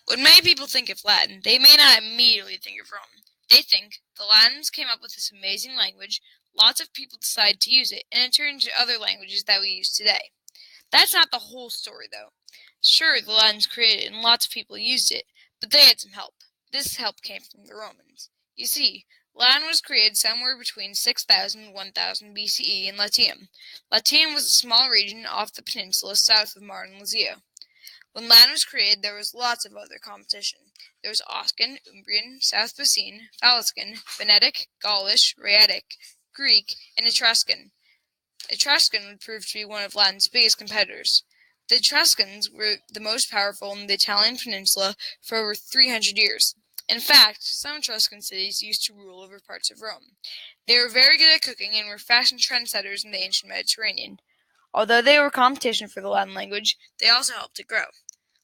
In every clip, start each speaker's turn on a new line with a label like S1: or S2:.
S1: When many people think of Latin, they may not immediately think of Rome. They think the Latins came up with this amazing language, lots of people decided to use it, and it turned into other languages that we use today. That's not the whole story, though. Sure, the Latins created and lots of people used it, but they had some help. This help came from the Romans. You see, Latin was created somewhere between 6000 and 1000 BCE in Latium. Latium was a small region off the peninsula south of modern Lazio. When Latin was created, there was lots of other competition. There was Oscan, Umbrian, South Picene, Faliscan, Venetic, Gaulish, Raetic, Greek, and Etruscan. Etruscan would prove to be one of Latin's biggest competitors. The Etruscans were the most powerful in the Italian peninsula for over 300 years. In fact, some Etruscan cities used to rule over parts of Rome. They were very good at cooking and were fashion trendsetters in the ancient Mediterranean. Although they were competition for the Latin language, they also helped it grow.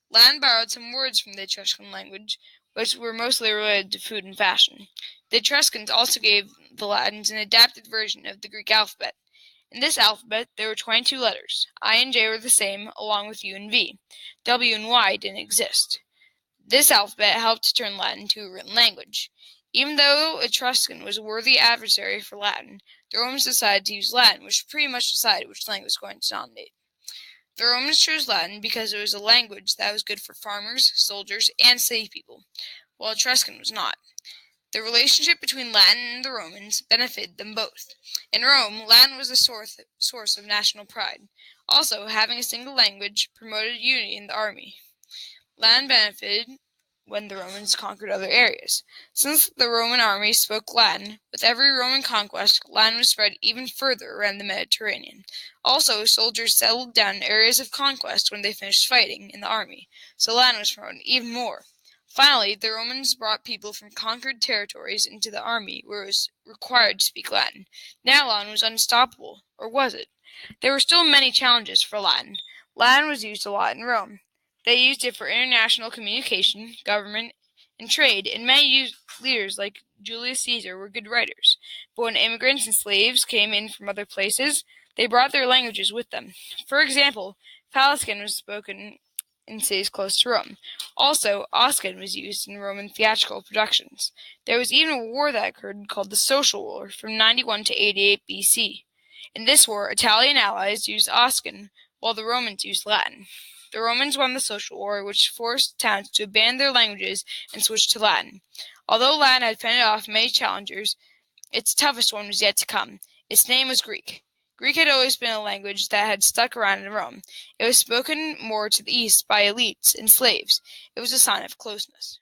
S1: Latin borrowed some words from the Etruscan language, which were mostly related to food and fashion. The Etruscans also gave the Latins an adapted version of the Greek alphabet. In this alphabet, there were 22 letters. I and J were the same, along with U and V. W and Y didn't exist. This alphabet helped to turn Latin into a written language. Even though Etruscan was a worthy adversary for Latin, the Romans decided to use Latin, which pretty much decided which language was going to dominate. The Romans chose Latin because it was a language that was good for farmers, soldiers, and city people, while Etruscan was not. The relationship between Latin and the Romans benefited them both. In Rome, Latin was a source of national pride. Also, having a single language promoted unity in the army. Latin benefited when the Romans conquered other areas. Since the Roman army spoke Latin, with every Roman conquest, Latin was spread even further around the Mediterranean. Also, soldiers settled down in areas of conquest when they finished fighting in the army, so Latin was promoted even more. Finally, the Romans brought people from conquered territories into the army where it was required to speak Latin. Now Latin was unstoppable, or was it? There were still many challenges for Latin. Latin was used a lot in Rome. They used it for international communication, government, and trade, and many leaders like Julius Caesar were good writers. But when immigrants and slaves came in from other places, they brought their languages with them. For example, Faliscan was spoken in cities close to Rome. Also, Oscan was used in Roman theatrical productions. There was even a war that occurred called the Social War from 91 to 88 BC. In this war, Italian allies used Oscan, while the Romans used Latin. The Romans won the Social War, which forced towns to abandon their languages and switch to Latin. Although Latin had fended off many challengers, its toughest one was yet to come. Its name was Greek. Greek had always been a language that had stuck around in Rome. It was spoken more to the east by elites and slaves. It was a sign of closeness.